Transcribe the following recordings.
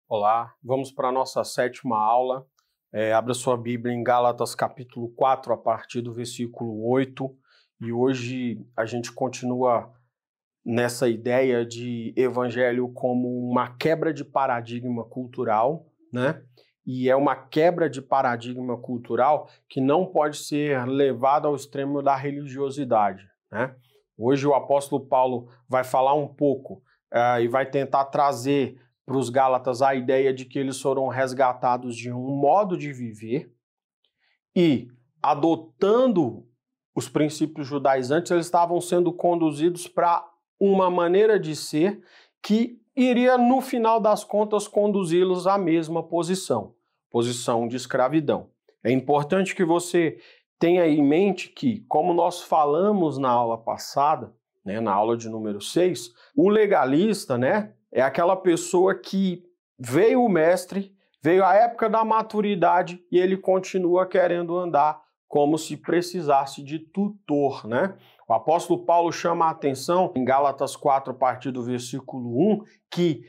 Olá, vamos para a nossa sétima aula. Abra sua Bíblia em Gálatas capítulo 4, a partir do versículo 8. E hoje a gente continua nessa ideia de evangelho como uma quebra de paradigma cultural, né? E é uma quebra de paradigma cultural que não pode ser levada ao extremo da religiosidade, né? Hoje o apóstolo Paulo vai falar um pouco e vai tentar trazer para os Gálatas a ideia de que eles foram resgatados de um modo de viver e, adotando os princípios judaizantes, eles estavam sendo conduzidos para uma maneira de ser que iria, no final das contas, conduzi-los à mesma posição de escravidão. É importante que você tenha em mente que, como nós falamos na aula passada, né, na aula de número 6, o legalista, né, é aquela pessoa que veio o mestre, veio a época da maturidade e ele continua querendo andar como se precisasse de tutor, né? O apóstolo Paulo chama a atenção em Gálatas 4, a partir do versículo 1, que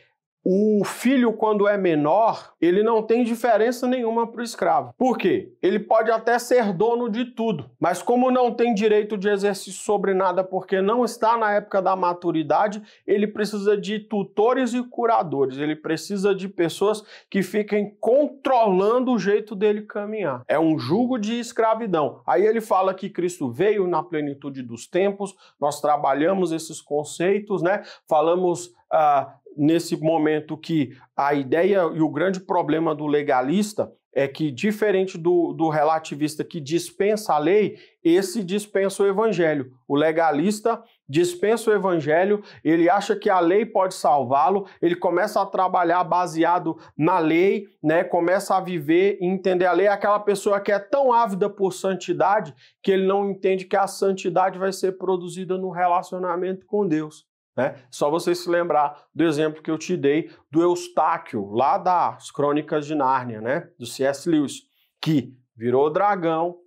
o filho, quando é menor, ele não tem diferença nenhuma para o escravo. Por quê? Ele pode até ser dono de tudo, mas como não tem direito de exercício sobre nada porque não está na época da maturidade, ele precisa de tutores e curadores, ele precisa de pessoas que fiquem controlando o jeito dele caminhar. É um jugo de escravidão. Aí ele fala que Cristo veio na plenitude dos tempos, nós trabalhamos esses conceitos, né? Falamos nesse momento que a ideia e o grande problema do legalista é que, diferente do relativista que dispensa a lei, esse dispensa o evangelho. O legalista dispensa o evangelho, ele acha que a lei pode salvá-lo, ele começa a trabalhar baseado na lei, né? Começa a viver e entender a lei. É aquela pessoa que é tão ávida por santidade que ele não entende que a santidade vai ser produzida no relacionamento com Deus. Né? Só você se lembrar do exemplo que eu te dei do Eustáquio, lá das Crônicas de Nárnia, né? Do C.S. Lewis, que virou dragão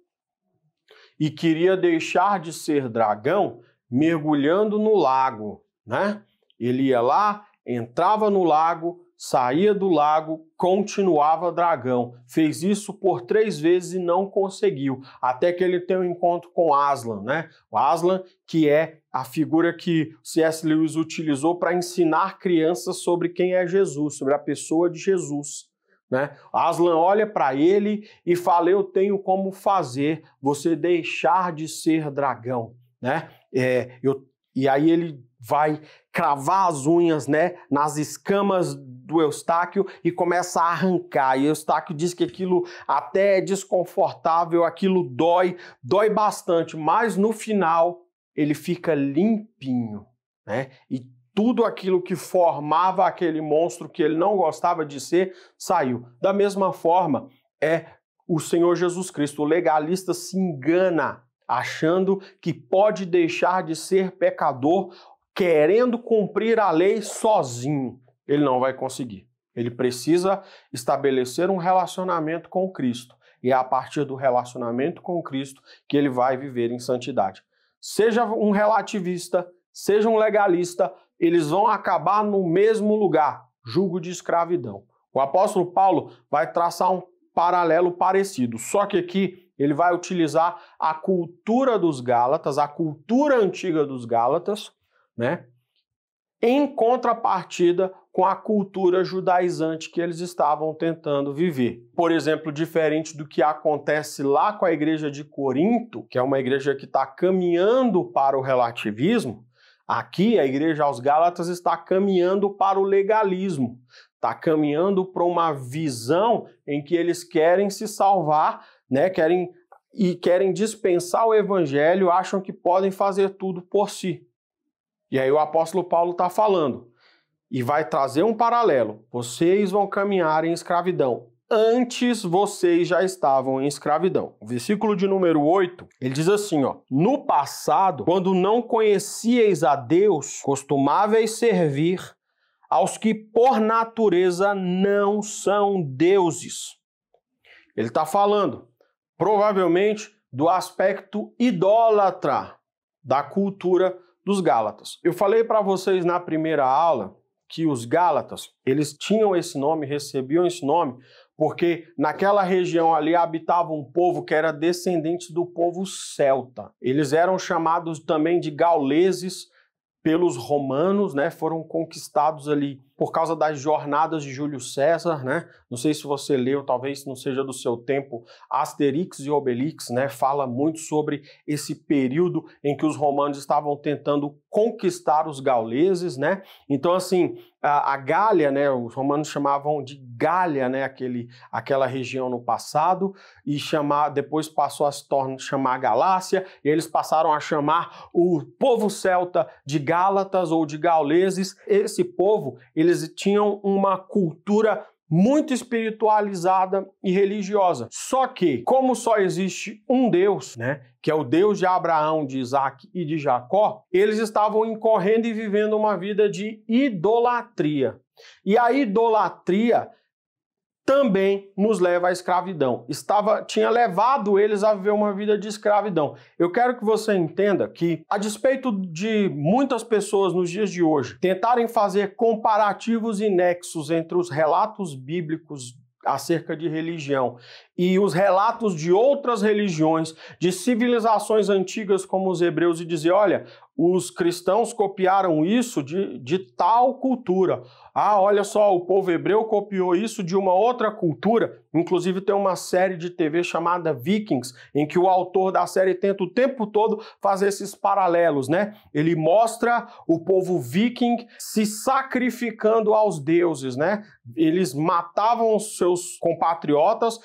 e queria deixar de ser dragão mergulhando no lago, né? Ele ia lá, entrava no lago, saía do lago, continuava dragão. Fez isso por 3 vezes e não conseguiu, até que ele tem um encontro com Aslan, né? O Aslan, que é a figura que C.S. Lewis utilizou para ensinar crianças sobre quem é Jesus, sobre a pessoa de Jesus, né? Aslan olha para ele e fala: eu tenho como fazer você deixar de ser dragão, né? E aí ele vai cravar as unhas, né, nas escamas do Eustáquio e começa a arrancar. E Eustáquio diz que aquilo até é desconfortável, aquilo dói bastante, mas no final ele fica limpinho, né? E tudo aquilo que formava aquele monstro que ele não gostava de ser, saiu. Da mesma forma, é o Senhor Jesus Cristo. O legalista se engana achando que pode deixar de ser pecador querendo cumprir a lei sozinho. Ele não vai conseguir. Ele precisa estabelecer um relacionamento com Cristo. E é a partir do relacionamento com Cristo que ele vai viver em santidade. Seja um relativista, seja um legalista, eles vão acabar no mesmo lugar, jugo de escravidão. O apóstolo Paulo vai traçar um paralelo parecido, só que aqui ele vai utilizar a cultura dos Gálatas, a cultura antiga dos Gálatas, né, em contrapartida com a cultura judaizante que eles estavam tentando viver. Por exemplo, diferente do que acontece lá com a igreja de Corinto, que é uma igreja que está caminhando para o relativismo, aqui a igreja aos Gálatas está caminhando para o legalismo, está caminhando para uma visão em que eles querem se salvar, né, querem dispensar o evangelho, acham que podem fazer tudo por si. E aí o apóstolo Paulo está falando e vai trazer um paralelo. Vocês vão caminhar em escravidão. Antes vocês já estavam em escravidão. O versículo de número 8, ele diz assim, ó: no passado, quando não conhecieis a Deus, costumáveis servir aos que por natureza não são deuses. Ele está falando, provavelmente, do aspecto idólatra da cultura dos Gálatas. Eu falei para vocês na primeira aula que os Gálatas, eles tinham esse nome, recebiam esse nome, porque naquela região ali habitava um povo que era descendente do povo celta. Eles eram chamados também de gauleses pelos romanos, né? Foram conquistados ali por causa das jornadas de Júlio César, né? Não sei se você leu, talvez não seja do seu tempo, Asterix e Obelix, né? Fala muito sobre esse período em que os romanos estavam tentando conquistar os gauleses, né? Então, assim, a Gália, né? Os romanos chamavam de Gália, né? Aquela região no passado, e depois passou a se chamar Galácia, e eles passaram a chamar o povo celta de Gálatas ou de gauleses. Esse povo, eles tinham uma cultura muito espiritualizada e religiosa. Só que, como só existe um Deus, né, que é o Deus de Abraão, de Isaac e de Jacó, eles estavam incorrendo e vivendo uma vida de idolatria. E a idolatria também nos leva à escravidão. Tinha levado eles a viver uma vida de escravidão. Eu quero que você entenda que, a despeito de muitas pessoas nos dias de hoje tentarem fazer comparativos e nexos entre os relatos bíblicos acerca de religião e os relatos de outras religiões, de civilizações antigas como os hebreus, e dizer, olha, os cristãos copiaram isso de tal cultura. Ah, olha só, o povo hebreu copiou isso de uma outra cultura. Inclusive tem uma série de TV chamada Vikings, em que o autor da série tenta o tempo todo fazer esses paralelos, né? Ele mostra o povo viking se sacrificando aos deuses, né? Eles matavam os seus compatriotas,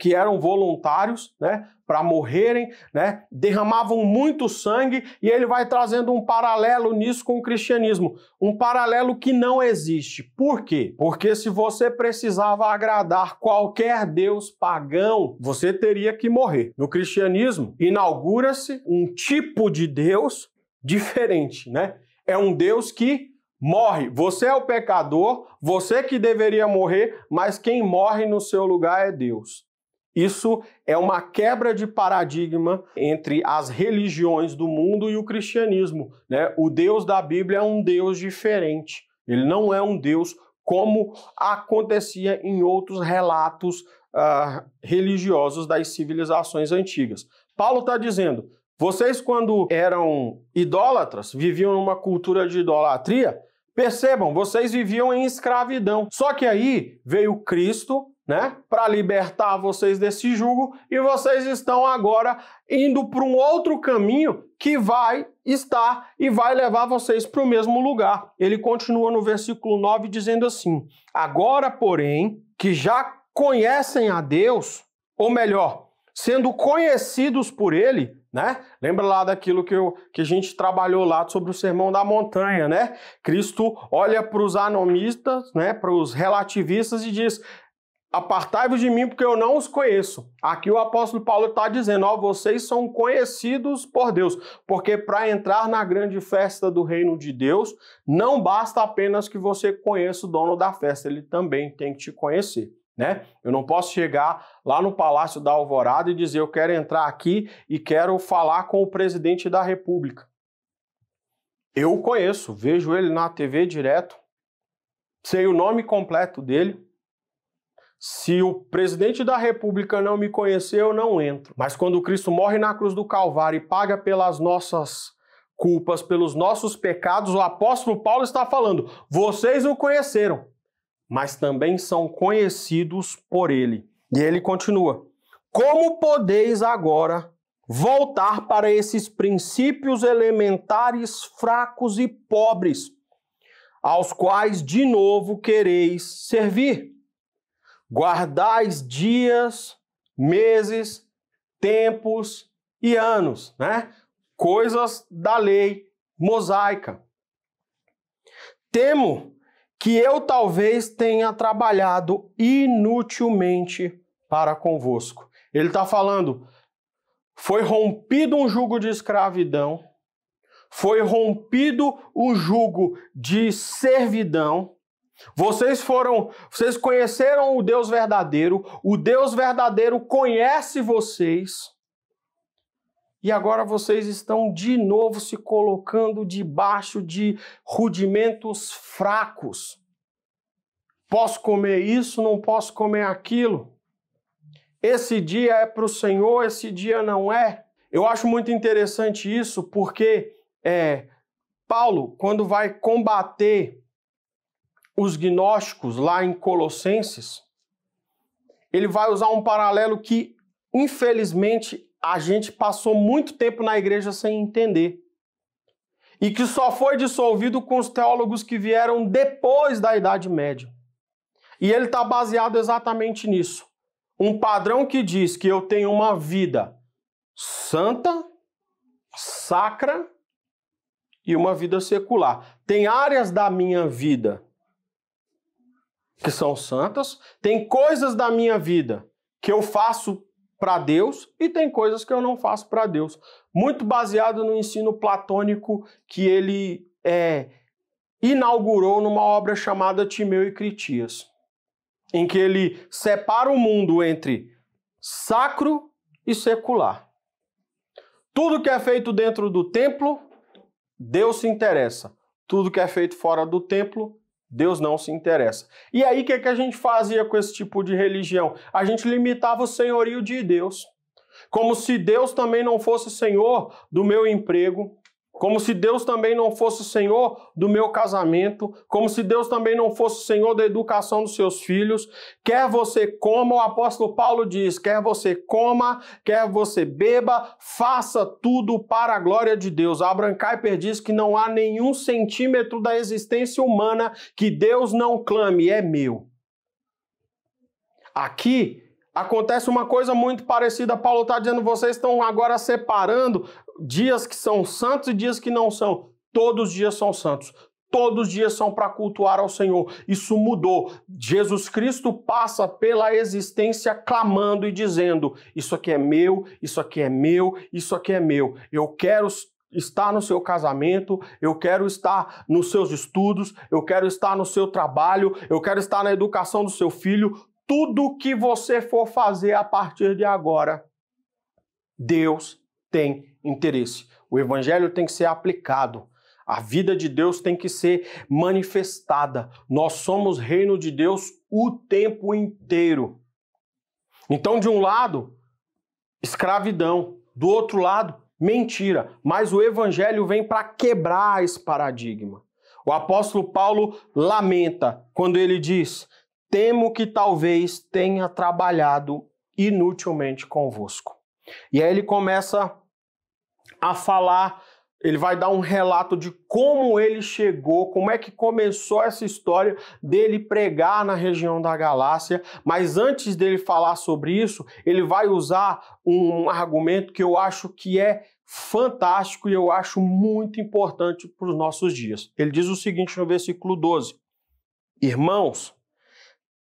que eram voluntários, né, para morrerem, né, derramavam muito sangue, e ele vai trazendo um paralelo nisso com o cristianismo, um paralelo que não existe. Por quê? Porque se você precisava agradar qualquer deus pagão, você teria que morrer. No cristianismo, inaugura-se um tipo de Deus diferente, né? É um Deus que morre. Você é o pecador, você que deveria morrer, mas quem morre no seu lugar é Deus. Isso é uma quebra de paradigma entre as religiões do mundo e o cristianismo, né? O Deus da Bíblia é um Deus diferente. Ele não é um Deus como acontecia em outros relatos religiosos das civilizações antigas. Paulo está dizendo, vocês quando eram idólatras, viviam numa cultura de idolatria, percebam, vocês viviam em escravidão. Só que aí veio Cristo, né, para libertar vocês desse jugo, e vocês estão agora indo para um outro caminho que vai levar vocês para o mesmo lugar. Ele continua no versículo 9 dizendo assim, agora, porém, que já conhecem a Deus, ou melhor, sendo conhecidos por Ele, né? Lembra lá daquilo que a gente trabalhou lá sobre o Sermão da Montanha, né? Cristo olha para os anomistas, né, para os relativistas e diz, apartai-vos de mim porque eu não os conheço. Aqui o apóstolo Paulo está dizendo, ó, vocês são conhecidos por Deus, porque para entrar na grande festa do reino de Deus, não basta apenas que você conheça o dono da festa, ele também tem que te conhecer, né? Eu não posso chegar lá no Palácio da Alvorada e dizer, eu quero entrar aqui e quero falar com o presidente da República. Eu o conheço, vejo ele na TV direto, sei o nome completo dele. Se o presidente da República não me conhecer, eu não entro. Mas quando Cristo morre na cruz do Calvário e paga pelas nossas culpas, pelos nossos pecados, o apóstolo Paulo está falando, vocês o conheceram, mas também são conhecidos por ele. E ele continua, como podeis agora voltar para esses princípios elementares, fracos e pobres, aos quais de novo quereis servir? Guardais dias, meses, tempos e anos, né? Coisas da lei mosaica. Temo que eu talvez tenha trabalhado inutilmente para convosco. Ele está falando, foi rompido um jugo de escravidão, foi rompido um jugo de servidão. Vocês conheceram o Deus verdadeiro conhece vocês, e agora vocês estão de novo se colocando debaixo de rudimentos fracos. Posso comer isso, não posso comer aquilo. Esse dia é para o Senhor, esse dia não é. Eu acho muito interessante isso porque Paulo, quando vai combater os gnósticos lá em Colossenses, ele vai usar um paralelo que, infelizmente, a gente passou muito tempo na igreja sem entender. E que só foi dissolvido com os teólogos que vieram depois da Idade Média. E ele está baseado exatamente nisso. Um padrão que diz que eu tenho uma vida santa, sacra e uma vida secular. Tem áreas da minha vida que são santas, tem coisas da minha vida que eu faço para Deus e tem coisas que eu não faço para Deus. Muito baseado no ensino platônico que ele inaugurou numa obra chamada Timeu e Critias, em que ele separa o mundo entre sacro e secular. Tudo que é feito dentro do templo, Deus se interessa. Tudo que é feito fora do templo, Deus não se interessa. E aí, o que a gente fazia com esse tipo de religião? A gente limitava o senhorio de Deus. Como se Deus também não fosse senhor do meu emprego, como se Deus também não fosse senhor do meu casamento, como se Deus também não fosse senhor da educação dos seus filhos. Quer você coma, o apóstolo Paulo diz, quer você coma, quer você beba, faça tudo para a glória de Deus. Abraham Kuyper diz que não há nenhum centímetro da existência humana que Deus não clame, é meu. Aqui acontece uma coisa muito parecida. Paulo está dizendo, vocês estão agora separando dias que são santos e dias que não são. Todos os dias são santos. Todos os dias são para cultuar ao Senhor. Isso mudou. Jesus Cristo passa pela existência clamando e dizendo, isso aqui é meu, isso aqui é meu, isso aqui é meu. Eu quero estar no seu casamento, eu quero estar nos seus estudos, eu quero estar no seu trabalho, eu quero estar na educação do seu filho. Tudo que você for fazer a partir de agora, Deus tem interesse. O evangelho tem que ser aplicado. A vida de Deus tem que ser manifestada. Nós somos reino de Deus o tempo inteiro. Então, de um lado, escravidão. Do outro lado, mentira. Mas o evangelho vem para quebrar esse paradigma. O apóstolo Paulo lamenta quando ele diz: temo que talvez tenha trabalhado inutilmente convosco. E aí ele começa a falar, ele vai dar um relato de como ele chegou, como é que começou essa história dele pregar na região da Galácia. Mas antes dele falar sobre isso, ele vai usar um argumento que eu acho que é fantástico e eu acho muito importante para os nossos dias. Ele diz o seguinte no versículo 12: irmãos,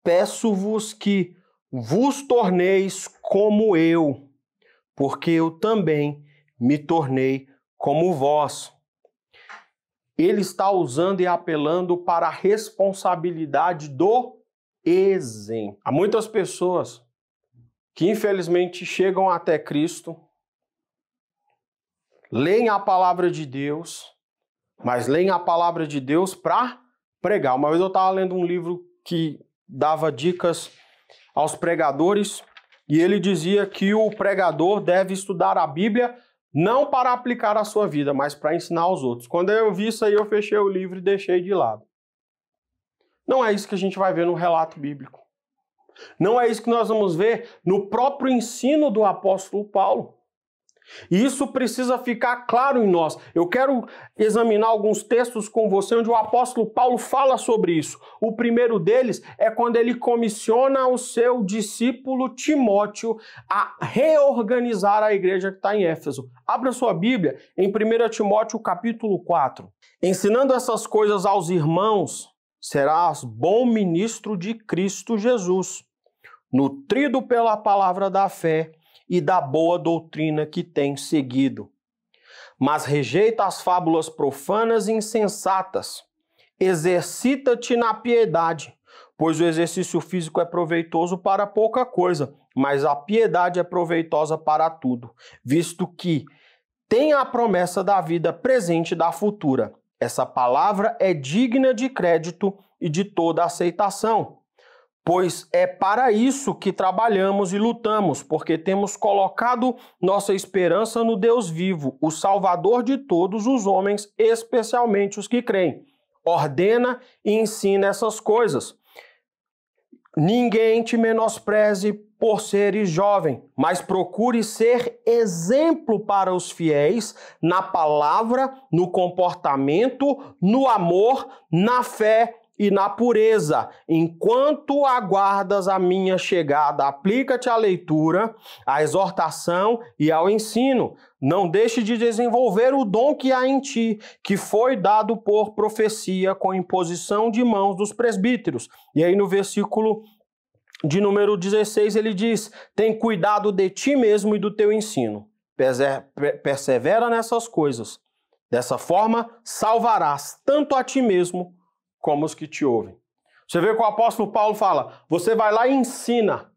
peço-vos que vos torneis como eu, porque eu também me tornei como vós. Ele está usando e apelando para a responsabilidade do exemplo. Há muitas pessoas que infelizmente chegam até Cristo, leem a palavra de Deus, mas leem a palavra de Deus para pregar. Uma vez eu estava lendo um livro que dava dicas aos pregadores e ele dizia que o pregador deve estudar a Bíblia não para aplicar a sua vida, mas para ensinar aos outros. Quando eu vi isso aí, eu fechei o livro e deixei de lado. Não é isso que a gente vai ver no relato bíblico. Não é isso que nós vamos ver no próprio ensino do apóstolo Paulo. E isso precisa ficar claro em nós. Eu quero examinar alguns textos com você onde o apóstolo Paulo fala sobre isso. O primeiro deles é quando ele comissiona o seu discípulo Timóteo a reorganizar a igreja que está em Éfeso. Abra sua Bíblia em 1 Timóteo capítulo 4. Ensinando essas coisas aos irmãos, serás bom ministro de Cristo Jesus, nutrido pela palavra da fé e da boa doutrina que tem seguido. Mas rejeita as fábulas profanas e insensatas. Exercita-te na piedade, pois o exercício físico é proveitoso para pouca coisa, mas a piedade é proveitosa para tudo, visto que tem a promessa da vida presente e da futura. Essa palavra é digna de crédito e de toda aceitação, pois é para isso que trabalhamos e lutamos, porque temos colocado nossa esperança no Deus vivo, o Salvador de todos os homens, especialmente os que creem. Ordena e ensina essas coisas. Ninguém te menospreze por seres jovem, mas procure ser exemplo para os fiéis na palavra, no comportamento, no amor, na fé e na pureza. Enquanto aguardas a minha chegada, aplica-te à leitura, à exortação e ao ensino. Não deixe de desenvolver o dom que há em ti, que foi dado por profecia com imposição de mãos dos presbíteros. E aí no versículo de número 16 ele diz: tem cuidado de ti mesmo e do teu ensino. Persevera nessas coisas. Dessa forma, salvarás tanto a ti mesmo como os que te ouvem. Você vê que o apóstolo Paulo fala, você vai lá e ensina,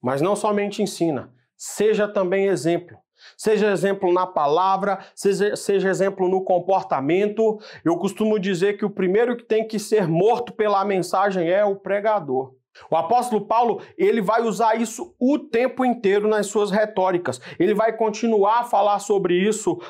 mas não somente ensina, seja também exemplo. Seja exemplo na palavra, seja exemplo no comportamento. Eu costumo dizer que o primeiro que tem que ser morto pela mensagem é o pregador. O apóstolo Paulo, ele vai usar isso o tempo inteiro nas suas retóricas. Ele vai continuar a falar sobre isso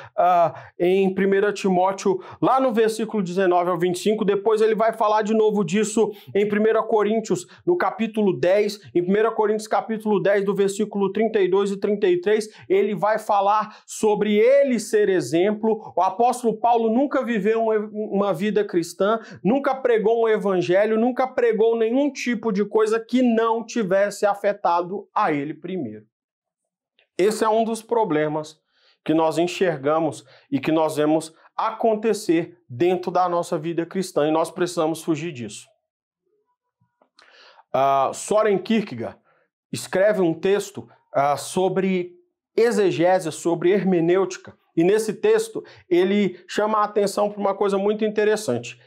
em 1 Timóteo, lá no versículo 19 ao 25. Depois ele vai falar de novo disso em 1 Coríntios, no capítulo 10. Em 1 Coríntios, capítulo 10, do versículo 32 e 33, ele vai falar sobre ele ser exemplo. O apóstolo Paulo nunca viveu uma vida cristã, nunca pregou um evangelho, nunca pregou nenhum tipo de coisa que não tivesse afetado a ele primeiro. Esse é um dos problemas que nós enxergamos e que nós vemos acontecer dentro da nossa vida cristã e nós precisamos fugir disso. Soren Kierkegaard escreve um texto sobre exegese, sobre hermenêutica, e nesse texto ele chama a atenção para uma coisa muito interessante.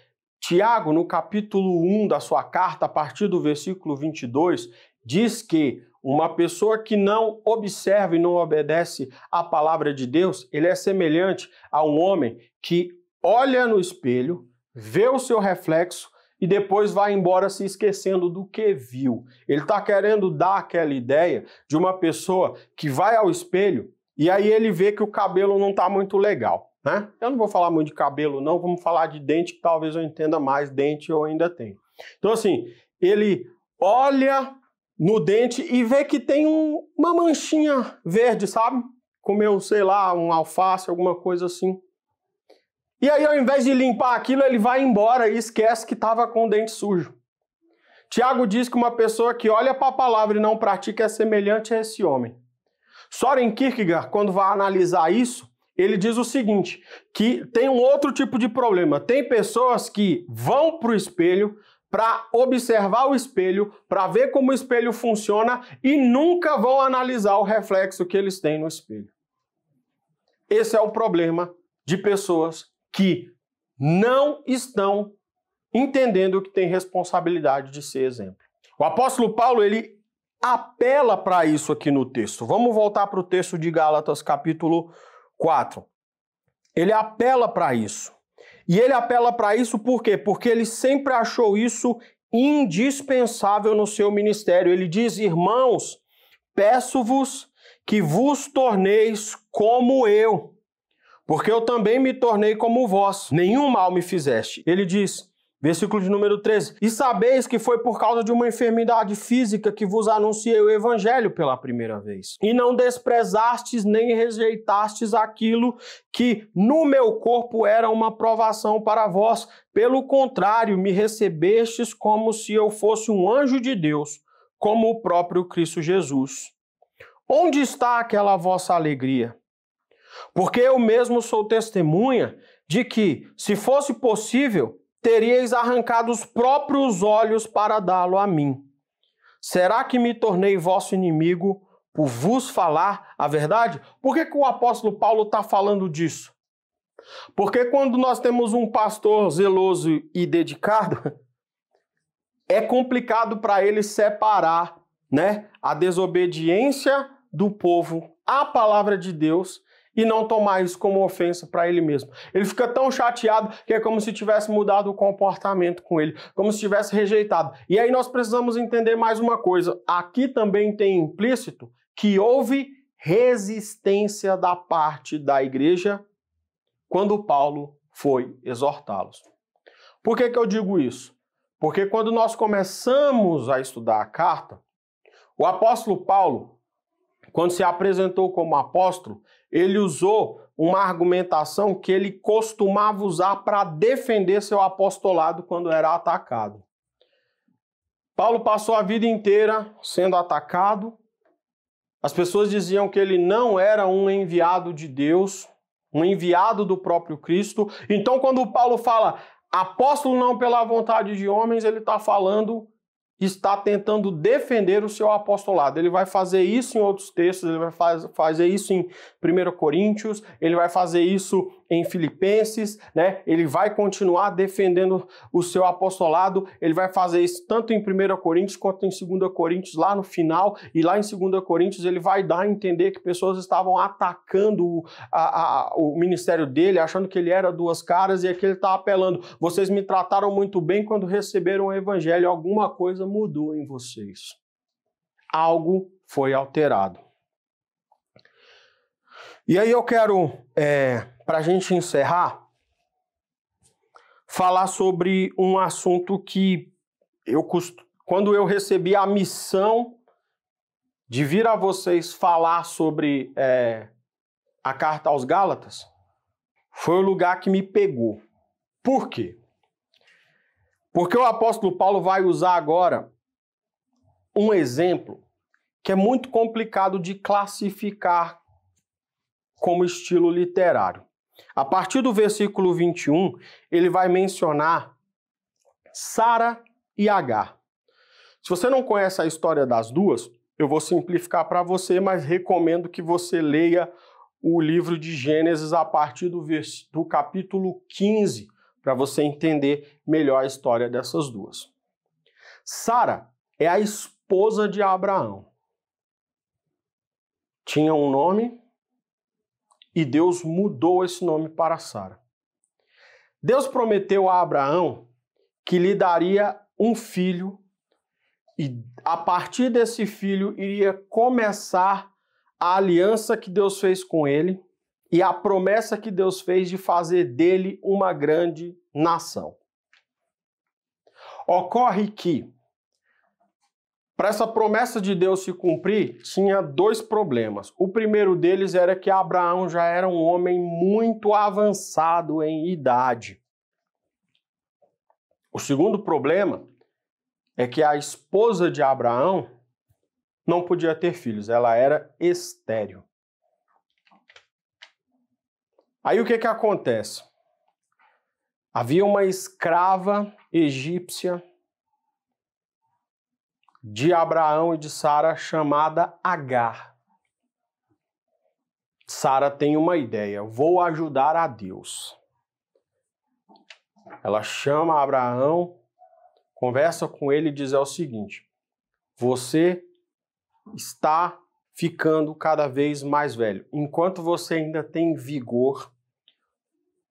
Tiago, no capítulo 1 da sua carta, a partir do versículo 22, diz que uma pessoa que não observa e não obedece à palavra de Deus, ele é semelhante a um homem que olha no espelho, vê o seu reflexo e depois vai embora se esquecendo do que viu. Ele está querendo dar aquela ideia de uma pessoa que vai ao espelho e aí ele vê que o cabelo não está muito legal. Né? Eu não vou falar muito de cabelo não, vamos falar de dente, que talvez eu entenda mais, dente eu ainda tenho. Então assim, ele olha no dente e vê que tem uma manchinha verde, sabe? Comeu, sei lá, um alface, alguma coisa assim. E aí ao invés de limpar aquilo, ele vai embora e esquece que estava com o dente sujo. Tiago diz que uma pessoa que olha para a palavra e não pratica é semelhante a esse homem. Soren Kierkegaard, quando vai analisar isso, ele diz o seguinte, que tem um outro tipo de problema. Tem pessoas que vão para o espelho para observar o espelho, para ver como o espelho funciona e nunca vão analisar o reflexo que eles têm no espelho. Esse é o problema de pessoas que não estão entendendo que tem responsabilidade de ser exemplo. O apóstolo Paulo, ele apela para isso aqui no texto. Vamos voltar para o texto de Gálatas, capítulo 4. Ele apela para isso. E ele apela para isso por quê? Porque ele sempre achou isso indispensável no seu ministério. Ele diz, irmãos, peço-vos que vos torneis como eu, porque eu também me tornei como vós. Nenhum mal me fizeste. Ele diz, versículo de número 13, e sabeis que foi por causa de uma enfermidade física que vos anunciei o evangelho pela primeira vez. E não desprezastes nem rejeitastes aquilo que no meu corpo era uma provação para vós. Pelo contrário, me recebestes como se eu fosse um anjo de Deus, como o próprio Cristo Jesus. Onde está aquela vossa alegria? Porque eu mesmo sou testemunha de que, se fosse possível, teríeis arrancado os próprios olhos para dá-lo a mim. Será que me tornei vosso inimigo por vos falar a verdade? Por que o apóstolo Paulo está falando disso? Porque quando nós temos um pastor zeloso e dedicado, é complicado para ele separar, né, a desobediência do povo à palavra de Deus e não tomar isso como ofensa para ele mesmo. Ele fica tão chateado que é como se tivesse mudado o comportamento com ele, como se tivesse rejeitado. E aí nós precisamos entender mais uma coisa. Aqui também tem implícito que houve resistência da parte da igreja quando Paulo foi exortá-los. Por que eu digo isso? Porque quando nós começamos a estudar a carta, o apóstolo Paulo, quando se apresentou como apóstolo, ele usou uma argumentação que ele costumava usar para defender seu apostolado quando era atacado. Paulo passou a vida inteira sendo atacado. As pessoas diziam que ele não era um enviado de Deus, um enviado do próprio Cristo. Então, quando Paulo fala apóstolo não pela vontade de homens, ele está tentando defender o seu apostolado. Ele vai fazer isso em outros textos, ele vai fazer isso em 1 Coríntios, ele vai fazer isso em Filipenses, né? Ele vai continuar defendendo o seu apostolado, ele vai fazer isso tanto em 1 Coríntios quanto em 2 Coríntios lá no final, e lá em 2 Coríntios ele vai dar a entender que pessoas estavam atacando o ministério dele, achando que ele era duas caras, e aqui ele está apelando: vocês me trataram muito bem quando receberam o evangelho, alguma coisa mudou em vocês. Algo foi alterado. E aí eu quero, para a gente encerrar, falar sobre um assunto que quando eu recebi a missão de vir a vocês falar sobre a carta aos Gálatas, foi o lugar que me pegou. Por quê? Porque o apóstolo Paulo vai usar agora um exemplo que é muito complicado de classificar como estilo literário. A partir do versículo 21, ele vai mencionar Sara e Agar. Se você não conhece a história das duas, eu vou simplificar para você, mas recomendo que você leia o livro de Gênesis a partir do capítulo 15, para você entender melhor a história dessas duas. Sara é a esposa de Abraão. Tinha um nome e Deus mudou esse nome para Sara. Deus prometeu a Abraão que lhe daria um filho e a partir desse filho iria começar a aliança que Deus fez com ele e a promessa que Deus fez de fazer dele uma grande nação. Ocorre que, para essa promessa de Deus se cumprir, tinha dois problemas. O primeiro deles era que Abraão já era um homem muito avançado em idade. O segundo problema é que a esposa de Abraão não podia ter filhos, ela era estéril. Aí o que acontece? Havia uma escrava egípcia de Abraão e de Sara chamada Agar. Sara tem uma ideia: vou ajudar a Deus. Ela chama Abraão, conversa com ele e diz o seguinte: você está ficando cada vez mais velho. Enquanto você ainda tem vigor,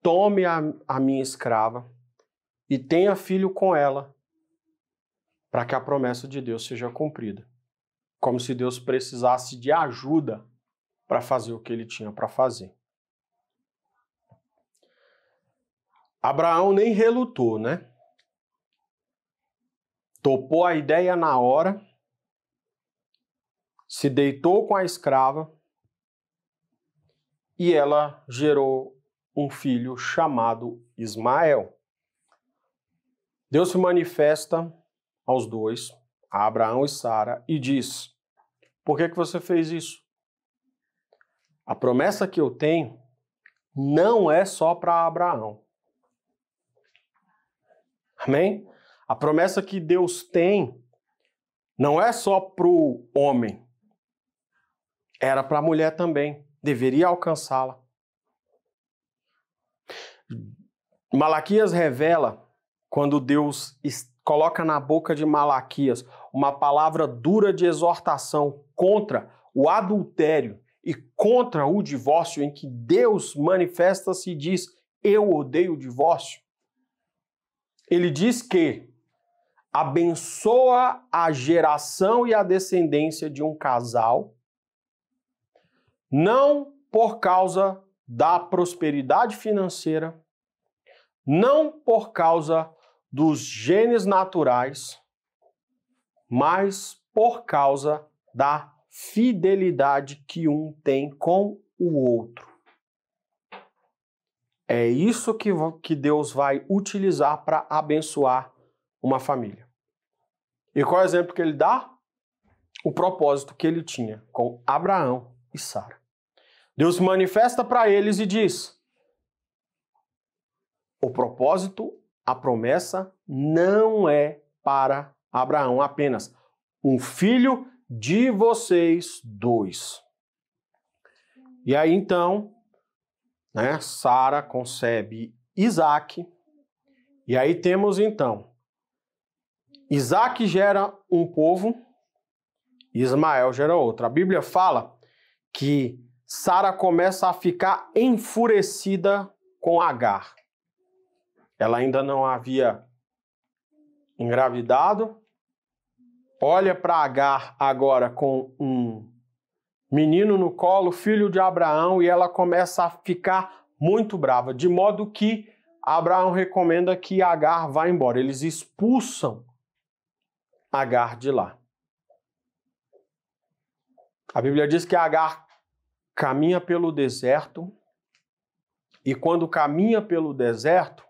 tome a minha escrava e tenha filho com ela, para que a promessa de Deus seja cumprida. Como se Deus precisasse de ajuda para fazer o que ele tinha para fazer. Abraão nem relutou, né? Topou a ideia na hora, se deitou com a escrava e ela gerou um filho chamado Ismael. Deus se manifesta aos dois, a Abraão e Sara, e diz: por que você fez isso? A promessa que eu tenho não é só para Abraão. Amém? A promessa que Deus tem não é só para o homem, era para a mulher também, deveria alcançá-la. Malaquias revela, quando Deus coloca na boca de Malaquias uma palavra dura de exortação contra o adultério e contra o divórcio, em que Deus manifesta-se e diz: eu odeio o divórcio. Ele diz que abençoa a geração e a descendência de um casal, não por causa da prosperidade financeira, não por causa dos genes naturais, mas por causa da fidelidade que um tem com o outro. É isso que Deus vai utilizar para abençoar uma família. E qual é o exemplo que ele dá? O propósito que ele tinha com Abraão e Sara. Deus se manifesta para eles e diz: o propósito, a promessa, não é para Abraão apenas. Um filho de vocês dois. E aí então, Sara concebe Isaac. E aí temos então, Isaac gera um povo, Ismael gera outro. A Bíblia fala que Sara começa a ficar enfurecida com Agar. Ela ainda não havia engravidado. Olha para Agar agora com um menino no colo, filho de Abraão, e ela começa a ficar muito brava, de modo que Abraão recomenda que Agar vá embora. Eles expulsam Agar de lá. A Bíblia diz que Agar caminha pelo deserto, e quando caminha pelo deserto,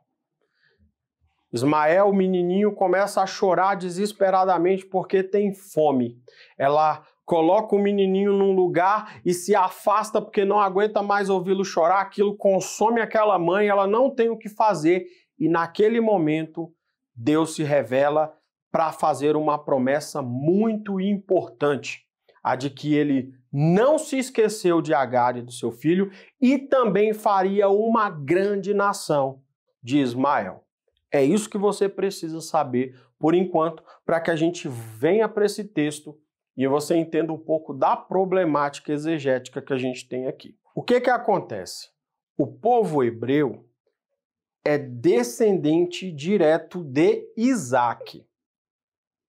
Ismael, o menininho, começa a chorar desesperadamente porque tem fome. Ela coloca o menininho num lugar e se afasta porque não aguenta mais ouvi-lo chorar. Aquilo consome aquela mãe, ela não tem o que fazer. E naquele momento, Deus se revela para fazer uma promessa muito importante. A de que ele não se esqueceu de Agar e do seu filho e também faria uma grande nação de Ismael. É isso que você precisa saber, por enquanto, para que a gente venha para esse texto e você entenda um pouco da problemática exegética que a gente tem aqui. O que acontece? O povo hebreu é descendente direto de Isaac.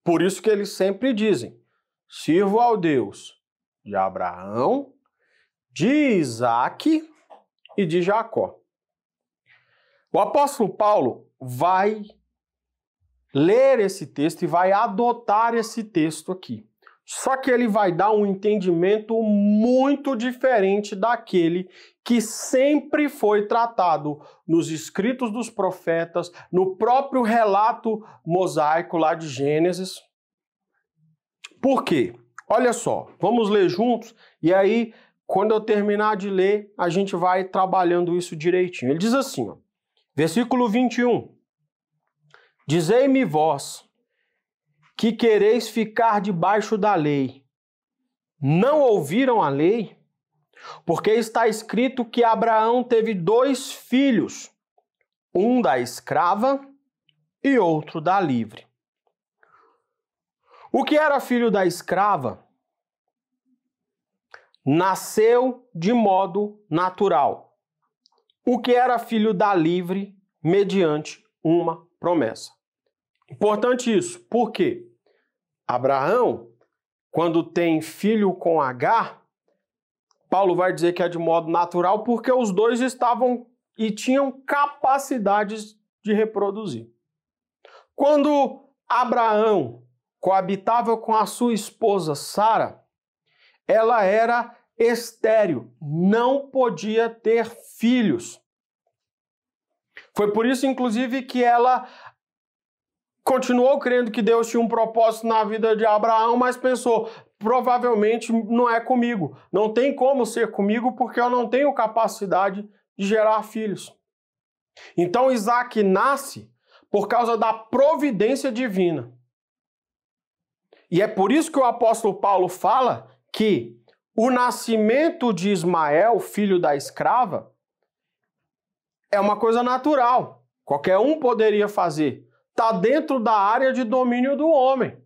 Por isso que eles sempre dizem: sirvo ao Deus de Abraão, de Isaac e de Jacó. O apóstolo Paulo vai ler esse texto e vai adotar esse texto aqui. Só que ele vai dar um entendimento muito diferente daquele que sempre foi tratado nos escritos dos profetas, no próprio relato mosaico lá de Gênesis. Por quê? Olha só, vamos ler juntos e aí, quando eu terminar de ler, a gente vai trabalhando isso direitinho. Ele diz assim, versículo 21. Dizei-me vós, que quereis ficar debaixo da lei. Não ouviram a lei? Porque está escrito que Abraão teve 2 filhos, um da escrava e outro da livre. O que era filho da escrava nasceu de modo natural. O que era filho da livre, mediante uma promessa. Importante isso, por quê? Abraão, quando tem filho com Agar, Paulo vai dizer que é de modo natural porque os dois estavam e tinham capacidades de reproduzir. Quando Abraão coabitava com a sua esposa Sara, ela era estéril, não podia ter filhos. Foi por isso, inclusive, que ela continuou crendo que Deus tinha um propósito na vida de Abraão, mas pensou, provavelmente não é comigo. Não tem como ser comigo porque eu não tenho capacidade de gerar filhos. Então Isaac nasce por causa da providência divina. E é por isso que o apóstolo Paulo fala que o nascimento de Ismael, filho da escrava, é uma coisa natural. Qualquer um poderia fazer. Está dentro da área de domínio do homem.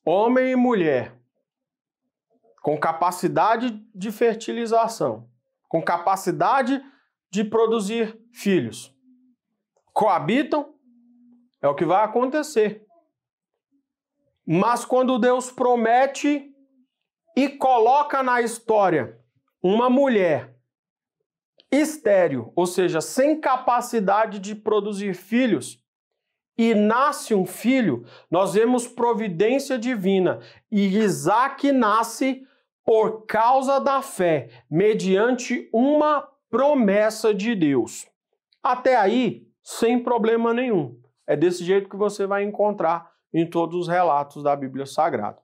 Homem e mulher. com capacidade de fertilização, com capacidade de produzir filhos, coabitam, é o que vai acontecer. Mas quando Deus promete e coloca na história uma mulher estéril, ou seja, sem capacidade de produzir filhos, e nasce um filho, nós vemos providência divina. E Isaac nasce por causa da fé, mediante uma promessa de Deus. Até aí, sem problema nenhum. É desse jeito que você vai encontrar em todos os relatos da Bíblia Sagrada.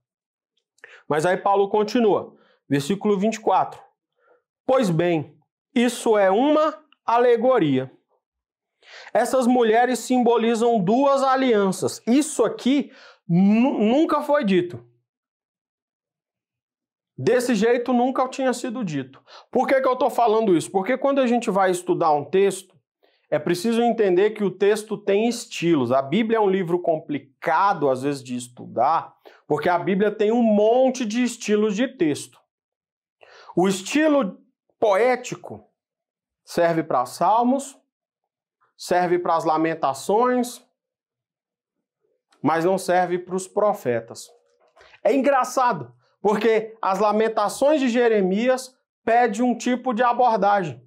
Mas aí Paulo continua, versículo 24. Pois bem, isso é uma alegoria. Essas mulheres simbolizam duas alianças. Isso aqui nunca foi dito. Desse jeito nunca tinha sido dito. Por que eu estou falando isso? Porque quando a gente vai estudar um texto, é preciso entender que o texto tem estilos. A Bíblia é um livro complicado, às vezes, de estudar, porque a Bíblia tem um monte de estilos de texto. O estilo poético serve para Salmos, serve para as Lamentações, mas não serve para os profetas. É engraçado, porque as Lamentações de Jeremias pedem um tipo de abordagem,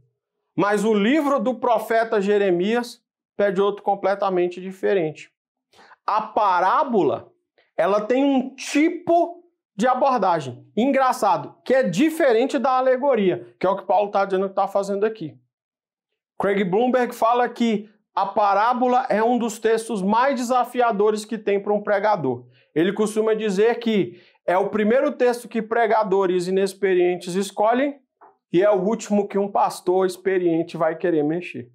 mas o livro do profeta Jeremias pede outro completamente diferente. A parábola, ela tem um tipo de abordagem, engraçado, que é diferente da alegoria, que é o que Paulo está dizendo que está fazendo aqui. Craig Blomberg fala que a parábola é um dos textos mais desafiadores que tem para um pregador. Ele costuma dizer que é o primeiro texto que pregadores inexperientes escolhem e é o último que um pastor experiente vai querer mexer.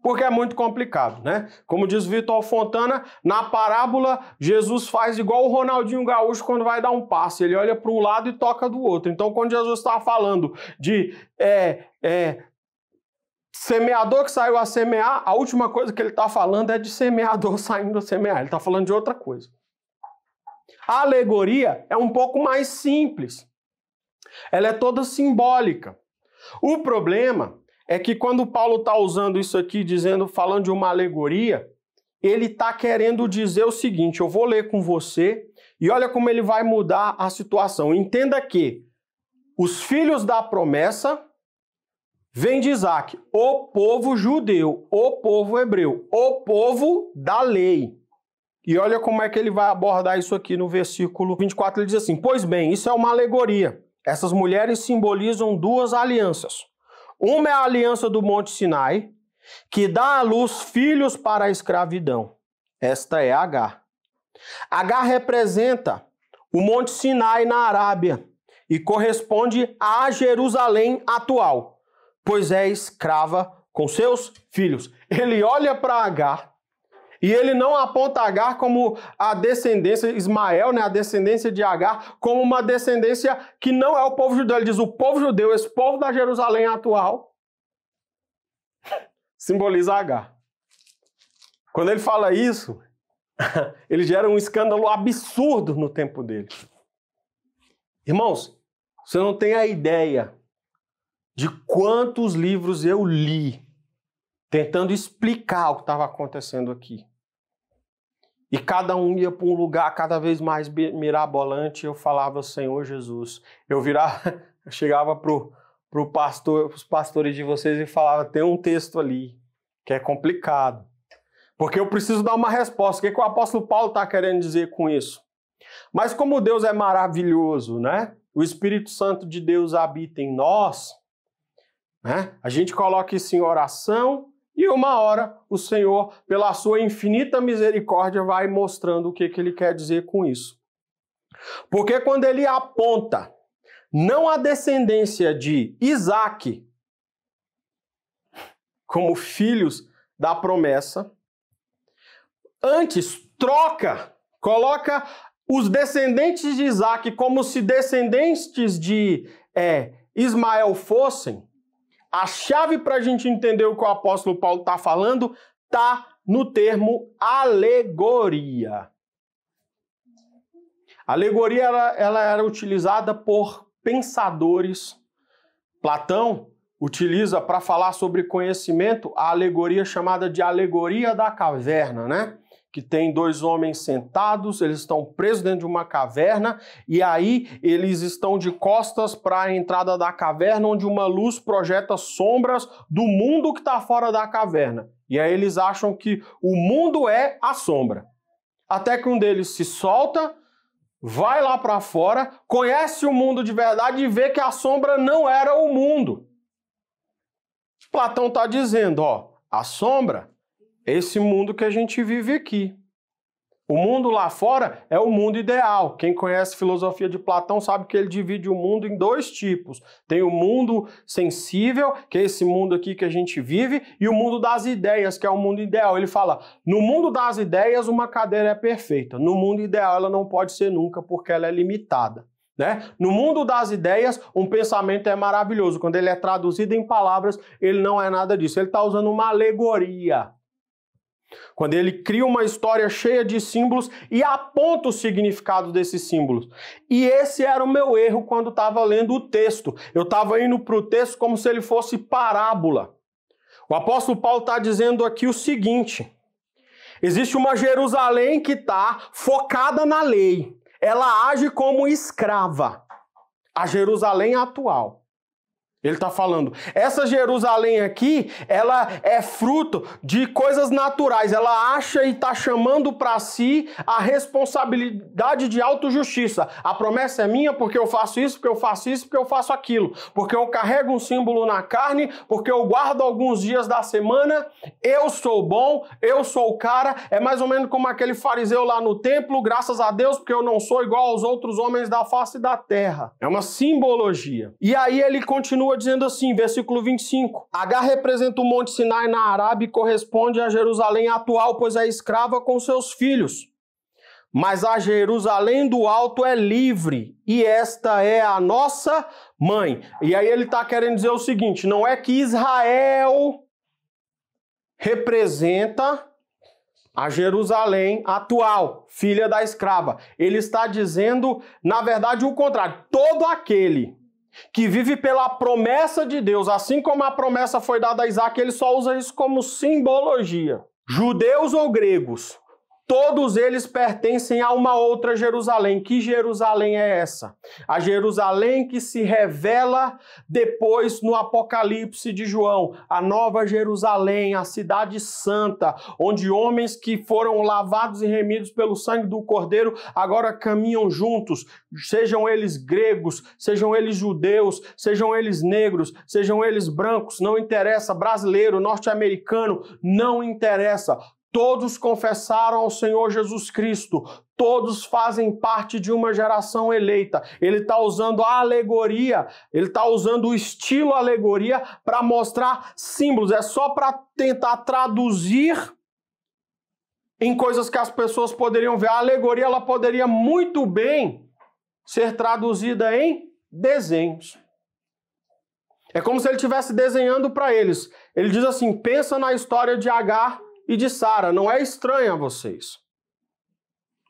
Porque é muito complicado, né? Como diz Vitor Fontana, na parábola, Jesus faz igual o Ronaldinho Gaúcho quando vai dar um passe. Ele olha para um lado e toca do outro. Então, quando Jesus está falando de semeador que saiu a semear, a última coisa que ele está falando é de semeador saindo a semear. Ele está falando de outra coisa. A alegoria é um pouco mais simples. Ela é toda simbólica. O problema é que quando Paulo está usando isso aqui, falando de uma alegoria, ele está querendo dizer o seguinte, eu vou ler com você e olha como ele vai mudar a situação. Entenda que os filhos da promessa vem de Isaac, o povo judeu, o povo hebreu, o povo da lei. E olha como é que ele vai abordar isso aqui no versículo 24. Ele diz assim, pois bem, isso é uma alegoria. Essas mulheres simbolizam duas alianças. Uma é a aliança do Monte Sinai, que dá à luz filhos para a escravidão. Esta é Agar. Agar representa o Monte Sinai na Arábia e corresponde a Jerusalém atual, pois é escrava com seus filhos. Ele olha para Agar e ele não aponta Agar como a descendência, Ismael, né, a descendência de Agar, como uma descendência que não é o povo judeu. Ele diz o povo judeu, esse povo da Jerusalém atual, simboliza Agar. Quando ele fala isso, ele gera um escândalo absurdo no tempo dele. Irmãos, você não tem a ideia de quantos livros eu li tentando explicar o que estava acontecendo aqui. E cada um ia para um lugar cada vez mais mirabolante. Eu falava, Senhor Jesus. Eu chegava para os pastores de vocês e falava, tem um texto ali que é complicado. Porque eu preciso dar uma resposta. O que o apóstolo Paulo está querendo dizer com isso? Mas como Deus é maravilhoso, né? O Espírito Santo de Deus habita em nós, né? A gente coloca isso em oração e uma hora o Senhor, pela sua infinita misericórdia, vai mostrando o que ele quer dizer com isso. Porque quando ele aponta não a descendência de Isaac como filhos da promessa, antes coloca os descendentes de Isaac como se descendentes de Ismael fossem, a chave para a gente entender o que o apóstolo Paulo está falando está no termo alegoria. Alegoria ela era utilizada por pensadores. Platão utiliza para falar sobre conhecimento a alegoria chamada de alegoria da caverna, né? Que tem dois homens sentados, eles estão presos dentro de uma caverna e aí eles estão de costas para a entrada da caverna, onde uma luz projeta sombras do mundo que está fora da caverna. E aí eles acham que o mundo é a sombra. Até que um deles se solta, vai lá para fora, conhece o mundo de verdade e vê que a sombra não era o mundo. Platão está dizendo, ó, a sombra é esse mundo que a gente vive aqui. O mundo lá fora é o mundo ideal. Quem conhece a filosofia de Platão sabe que ele divide o mundo em dois tipos. Tem o mundo sensível, que é esse mundo aqui que a gente vive, e o mundo das ideias, que é o mundo ideal. Ele fala, no mundo das ideias uma cadeira é perfeita. No mundo ideal ela não pode ser nunca, porque ela é limitada. Né? No mundo das ideias, um pensamento é maravilhoso. Quando ele é traduzido em palavras, ele não é nada disso. Ele está usando uma alegoria. Quando ele cria uma história cheia de símbolos e aponta o significado desses símbolos. E esse era o meu erro quando estava lendo o texto. Eu estava indo para o texto como se ele fosse parábola. O apóstolo Paulo está dizendo aqui o seguinte: existe uma Jerusalém que está focada na lei. Ela age como escrava. A Jerusalém atual. Ele está falando, essa Jerusalém aqui, ela é fruto de coisas naturais. Ela acha e está chamando para si a responsabilidade de autojustiça. A promessa é minha porque eu faço isso, porque eu faço isso, porque eu faço aquilo. Porque eu carrego um símbolo na carne, porque eu guardo alguns dias da semana. Eu sou bom, eu sou o cara. É mais ou menos como aquele fariseu lá no templo, graças a Deus, porque eu não sou igual aos outros homens da face da terra. É uma simbologia. E aí ele continua dizendo assim, versículo 25. Agar representa o Monte Sinai na Arábia e corresponde a Jerusalém atual, pois é escrava com seus filhos. Mas a Jerusalém do alto é livre, e esta é a nossa mãe. E aí ele está querendo dizer o seguinte, não é que Israel representa a Jerusalém atual, filha da escrava. Ele está dizendo, na verdade, o contrário. Todo aquele que vive pela promessa de Deus, assim como a promessa foi dada a Isaac, ele só usa isso como simbologia. Judeus ou gregos, todos eles pertencem a uma outra Jerusalém. Que Jerusalém é essa? A Jerusalém que se revela depois no Apocalipse de João. A nova Jerusalém, a cidade santa, onde homens que foram lavados e remidos pelo sangue do Cordeiro agora caminham juntos, sejam eles gregos, sejam eles judeus, sejam eles negros, sejam eles brancos, não interessa, brasileiro, norte-americano, não interessa. Todos confessaram ao Senhor Jesus Cristo. Todos fazem parte de uma geração eleita. Ele está usando a alegoria, ele está usando o estilo alegoria para mostrar símbolos. É só para tentar traduzir em coisas que as pessoas poderiam ver. A alegoria ela poderia muito bem ser traduzida em desenhos. É como se ele estivesse desenhando para eles. Ele diz assim, pensa na história de Agar e de Sara, não é estranho a vocês.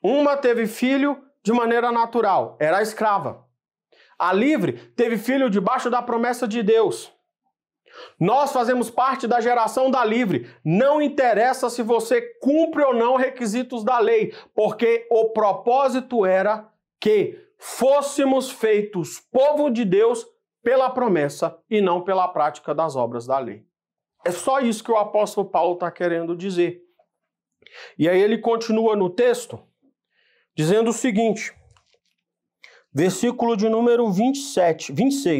Uma teve filho de maneira natural, era escrava. A livre teve filho debaixo da promessa de Deus. Nós fazemos parte da geração da livre. Não interessa se você cumpre ou não requisitos da lei, porque o propósito era que fôssemos feitos povo de Deus pela promessa e não pela prática das obras da lei. É só isso que o apóstolo Paulo está querendo dizer. E aí ele continua no texto, dizendo o seguinte, versículo de número 26,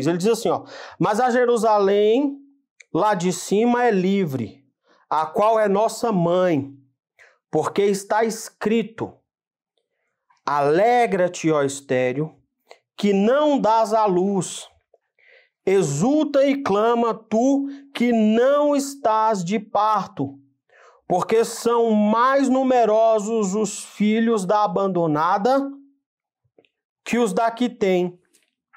ele diz assim, ó, mas a Jerusalém lá de cima é livre, a qual é nossa mãe, porque está escrito, alegra-te, ó estéril, que não dás à luz, exulta e clama tu que não estás de parto, porque são mais numerosos os filhos da abandonada que os da que tem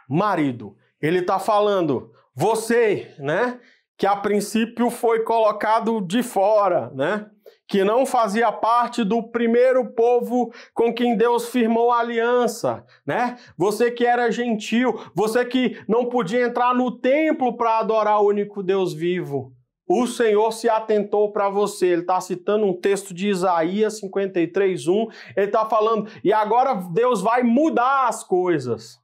marido. Ele está falando, você, né, que a princípio foi colocado de fora, né, que não fazia parte do primeiro povo com quem Deus firmou a aliança, né? Você que era gentil, você que não podia entrar no templo para adorar o único Deus vivo. O Senhor se atentou para você. Ele está citando um texto de Isaías 53:1. Ele está falando, e agora Deus vai mudar as coisas.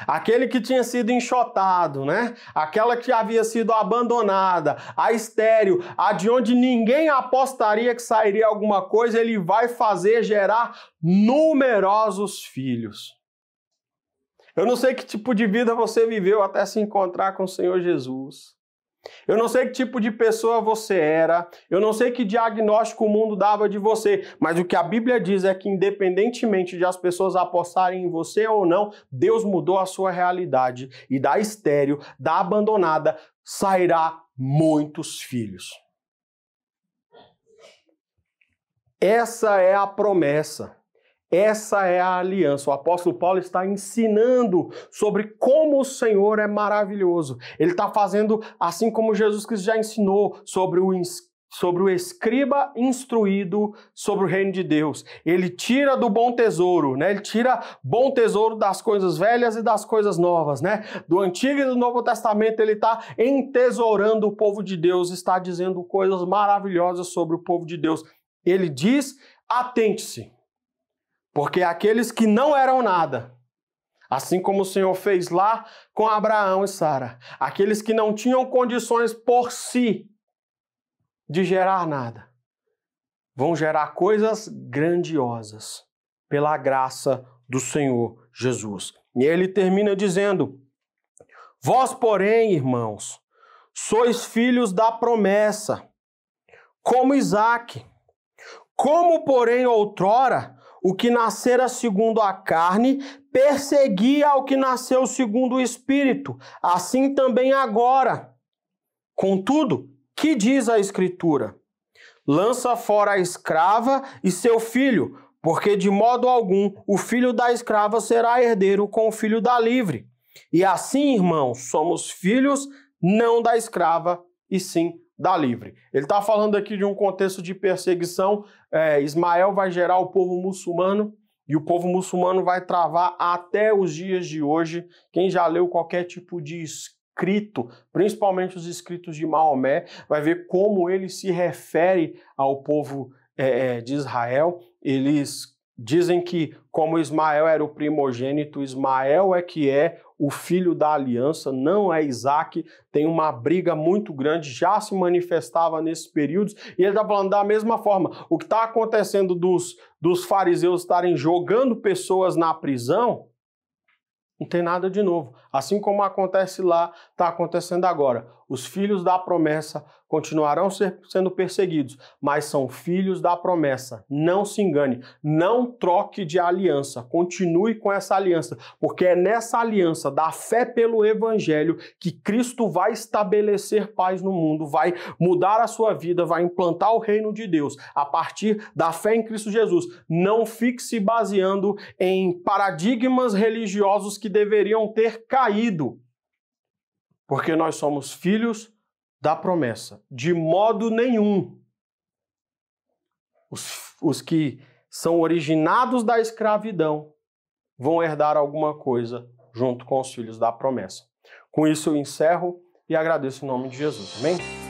Aquele que tinha sido enxotado, né? Aquela que havia sido abandonada, a estéril, a de onde ninguém apostaria que sairia alguma coisa, ele vai fazer gerar numerosos filhos. Eu não sei que tipo de vida você viveu até se encontrar com o Senhor Jesus. Eu não sei que tipo de pessoa você era, eu não sei que diagnóstico o mundo dava de você, mas o que a Bíblia diz é que independentemente de as pessoas apostarem em você ou não, Deus mudou a sua realidade e da estéril, da abandonada, sairá muitos filhos. Essa é a promessa. Essa é a aliança. O apóstolo Paulo está ensinando sobre como o Senhor é maravilhoso. Ele está fazendo assim como Jesus Cristo já ensinou sobre o escriba instruído sobre o reino de Deus. Ele tira do bom tesouro, né? Ele tira bom tesouro das coisas velhas e das coisas novas, né? Do Antigo e do Novo Testamento ele está entesourando o povo de Deus, está dizendo coisas maravilhosas sobre o povo de Deus. Ele diz, atente-se. Porque aqueles que não eram nada, assim como o Senhor fez lá com Abraão e Sara, aqueles que não tinham condições por si de gerar nada, vão gerar coisas grandiosas pela graça do Senhor Jesus. E ele termina dizendo, vós, porém, irmãos, sois filhos da promessa, como Isaque. Como, porém, outrora, o que nascera segundo a carne, perseguia o que nasceu segundo o Espírito. Assim também agora. Contudo, que diz a Escritura? Lança fora a escrava e seu filho, porque de modo algum o filho da escrava será herdeiro com o filho da livre. E assim, irmãos, somos filhos não da escrava, e sim da livre. Ele está falando aqui de um contexto de perseguição. Ismael vai gerar o povo muçulmano e o povo muçulmano vai travar até os dias de hoje. Quem já leu qualquer tipo de escrito, principalmente os escritos de Maomé, vai ver como ele se refere ao povo de Israel. Eles dizem que, como Ismael era o primogênito, Ismael é que é o filho da aliança, não é Isaque. Tem uma briga muito grande, já se manifestava nesses períodos, e ele está falando da mesma forma. O que está acontecendo dos fariseus estarem jogando pessoas na prisão, não tem nada de novo. Assim como acontece lá, está acontecendo agora. Os filhos da promessa continuarão sendo perseguidos, mas são filhos da promessa. Não se engane, não troque de aliança, continue com essa aliança, porque é nessa aliança da fé pelo Evangelho que Cristo vai estabelecer paz no mundo, vai mudar a sua vida, vai implantar o reino de Deus a partir da fé em Cristo Jesus. Não fique se baseando em paradigmas religiosos que deveriam ter caído, porque nós somos filhos da promessa. De modo nenhum. Os que são originados da escravidão vão herdar alguma coisa junto com os filhos da promessa. Com isso eu encerro e agradeço em nome de Jesus. Amém?